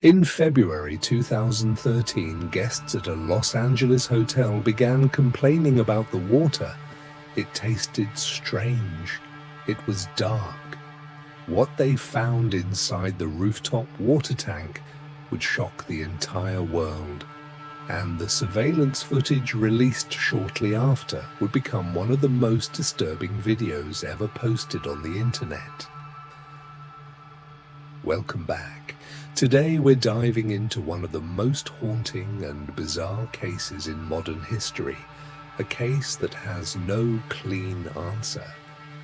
In February 2013, guests at a Los Angeles hotel began complaining about the water. It tasted strange. It was dark. What they found inside the rooftop water tank would shock the entire world, and the surveillance footage released shortly after would become one of the most disturbing videos ever posted on the internet. Welcome back. Today we're diving into one of the most haunting and bizarre cases in modern history, a case that has no clean answer,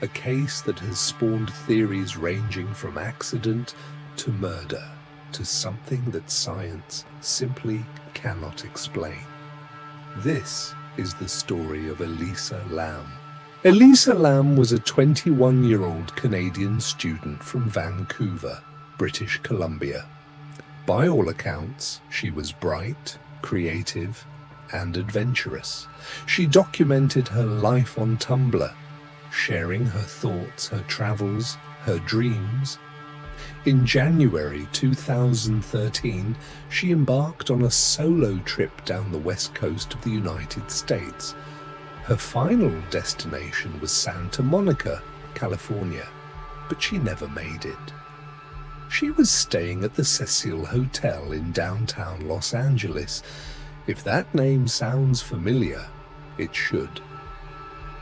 a case that has spawned theories ranging from accident to murder, to something that science simply cannot explain. This is the story of Elisa Lam. Elisa Lam was a 21-year-old Canadian student from Vancouver, British Columbia. By all accounts, she was bright, creative, and adventurous. She documented her life on Tumblr, sharing her thoughts, her travels, her dreams. In January 2013, she embarked on a solo trip down the west coast of the United States. Her final destination was Santa Monica, California, but she never made it. She was staying at the Cecil Hotel in downtown Los Angeles. If that name sounds familiar, it should.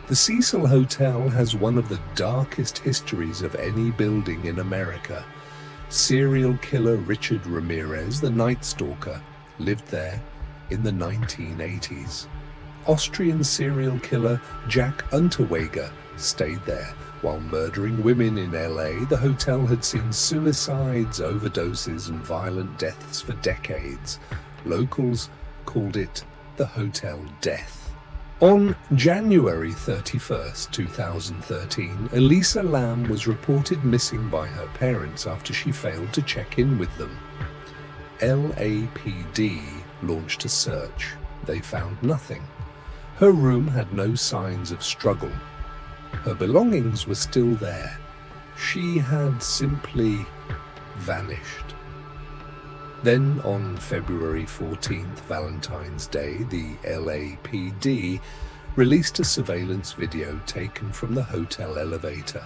The Cecil Hotel has one of the darkest histories of any building in America. Serial killer Richard Ramirez, the Night Stalker, lived there in the 1980s. Austrian serial killer Jack Unterweger stayed there. While murdering women in LA, the hotel had seen suicides, overdoses, and violent deaths for decades. Locals called it the Hotel Death. On January 31st, 2013, Elisa Lam was reported missing by her parents after she failed to check in with them. LAPD launched a search. They found nothing. Her room had no signs of struggle. Her belongings were still there. She had simply vanished. Then on February 14th, Valentine's Day, the LAPD released a surveillance video taken from the hotel elevator.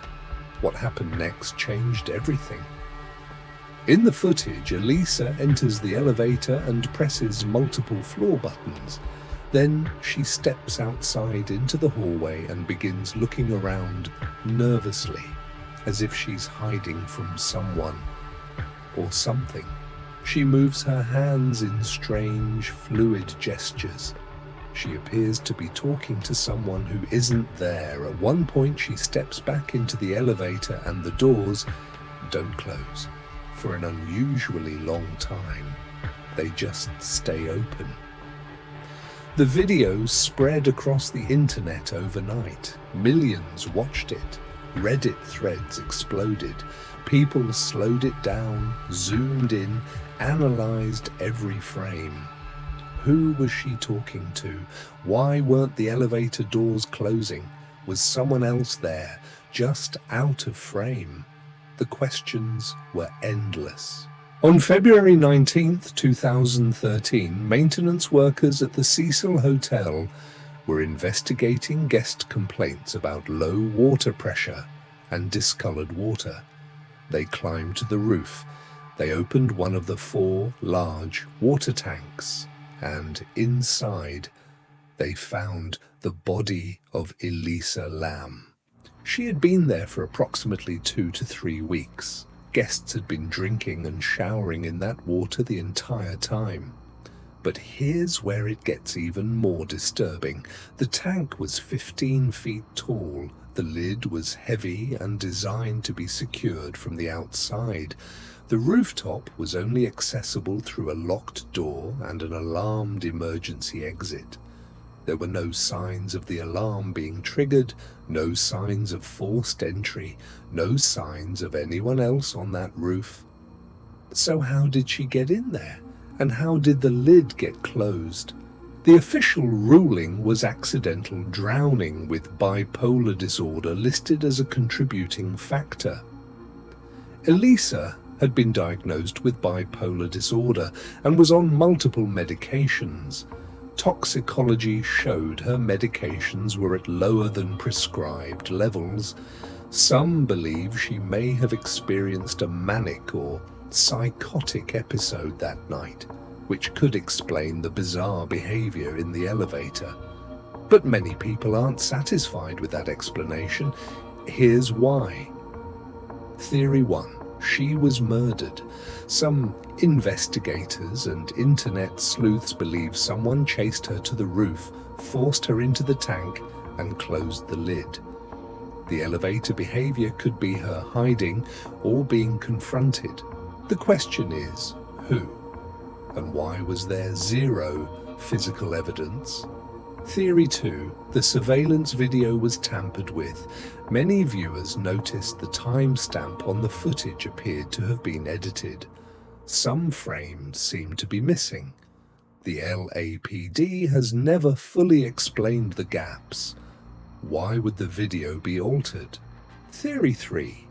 What happened next changed everything. In the footage, Elisa enters the elevator and presses multiple floor buttons. Then she steps outside into the hallway and begins looking around nervously, as if she's hiding from someone or something. She moves her hands in strange, fluid gestures. She appears to be talking to someone who isn't there. At one point, she steps back into the elevator and the doors don't close for an unusually long time. They just stay open. The video spread across the internet overnight. Millions watched it. Reddit threads exploded. People slowed it down, zoomed in, analyzed every frame. Who was she talking to? Why weren't the elevator doors closing? Was someone else there, just out of frame? The questions were endless. On February 19th, 2013, maintenance workers at the Cecil Hotel were investigating guest complaints about low water pressure and discolored water. They climbed to the roof. They opened one of the 4 large water tanks, and inside they found the body of Elisa Lam. She had been there for approximately 2 to 3 weeks. Guests had been drinking and showering in that water the entire time. But here's where it gets even more disturbing. The tank was 15 feet tall. The lid was heavy and designed to be secured from the outside. The rooftop was only accessible through a locked door and an alarmed emergency exit. There were no signs of the alarm being triggered, no signs of forced entry, no signs of anyone else on that roof. So how did she get in there? And how did the lid get closed? The official ruling was accidental drowning with bipolar disorder listed as a contributing factor. Elisa had been diagnosed with bipolar disorder and was on multiple medications. Toxicology showed her medications were at lower than prescribed levels. Some believe she may have experienced a manic or psychotic episode that night, which could explain the bizarre behavior in the elevator. But many people aren't satisfied with that explanation. Here's why. Theory 1. She was murdered. Some investigators and internet sleuths believe someone chased her to the roof, forced her into the tank, and closed the lid. The elevator behavior could be her hiding or being confronted. The question is, who? And why was there zero physical evidence? Theory 2. The surveillance video was tampered with. Many viewers noticed the timestamp on the footage appeared to have been edited. Some frames seem to be missing. The LAPD has never fully explained the gaps. Why would the video be altered? Theory 3.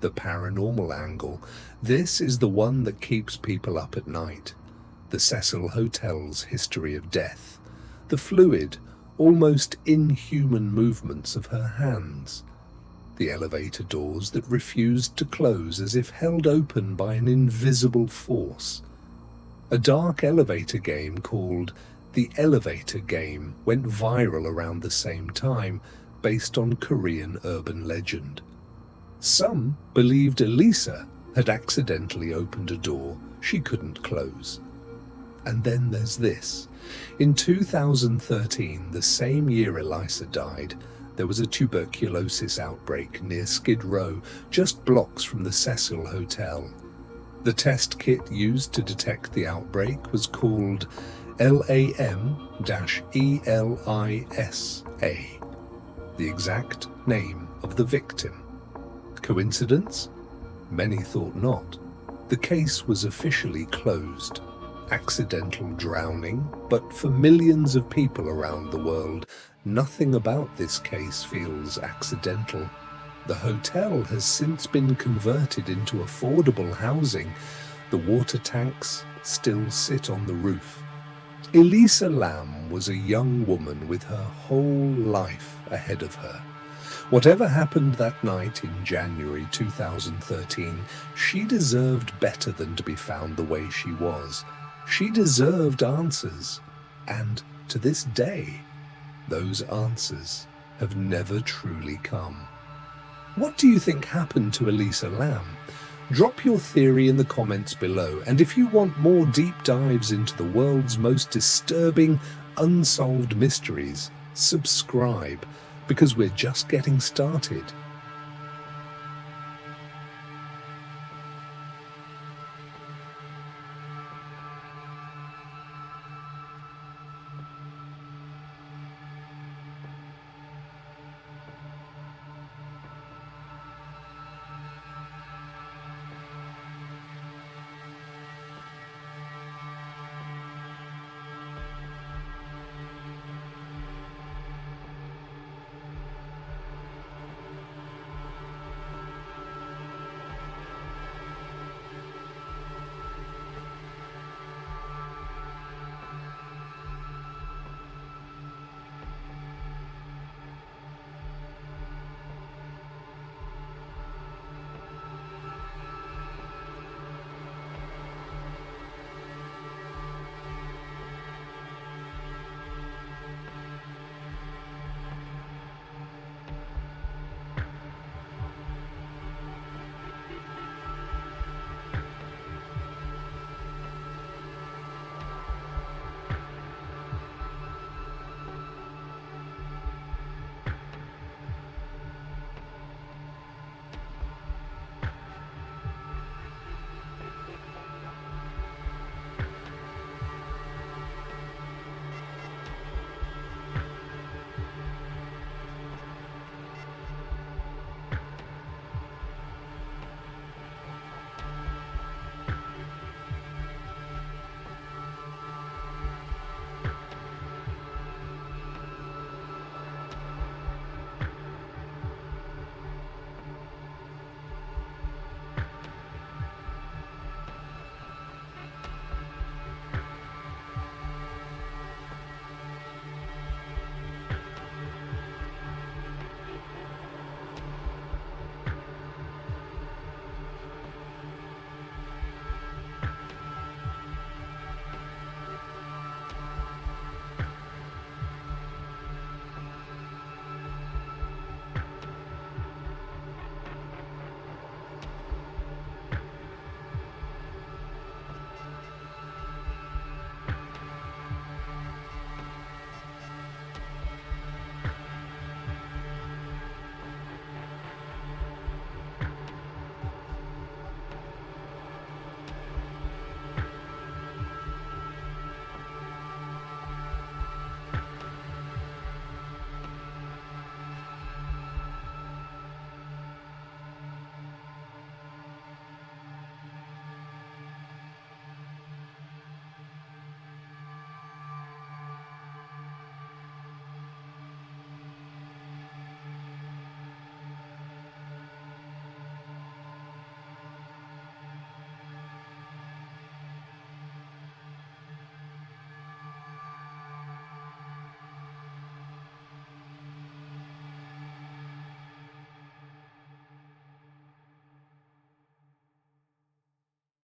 The paranormal angle. This is the one that keeps people up at night. The Cecil Hotel's history of death. The fluid, almost inhuman movements of her hands. The elevator doors that refused to close as if held open by an invisible force. A dark elevator game called The Elevator Game went viral around the same time, based on Korean urban legend. Some believed Elisa had accidentally opened a door she couldn't close. And then there's this. In 2013, the same year Elisa died, there was a tuberculosis outbreak near Skid Row, just blocks from the Cecil Hotel. The test kit used to detect the outbreak was called LAM-ELISA, the exact name of the victim. Coincidence? Many thought not. The case was officially closed. Accidental drowning, but for millions of people around the world, nothing about this case feels accidental. The hotel has since been converted into affordable housing. The water tanks still sit on the roof. Elisa Lam was a young woman with her whole life ahead of her. Whatever happened that night in January 2013, she deserved better than to be found the way she was. She deserved answers, and to this day, those answers have never truly come. What do you think happened to Elisa Lam? Drop your theory in the comments below, and if you want more deep dives into the world's most disturbing, unsolved mysteries, subscribe, because we're just getting started.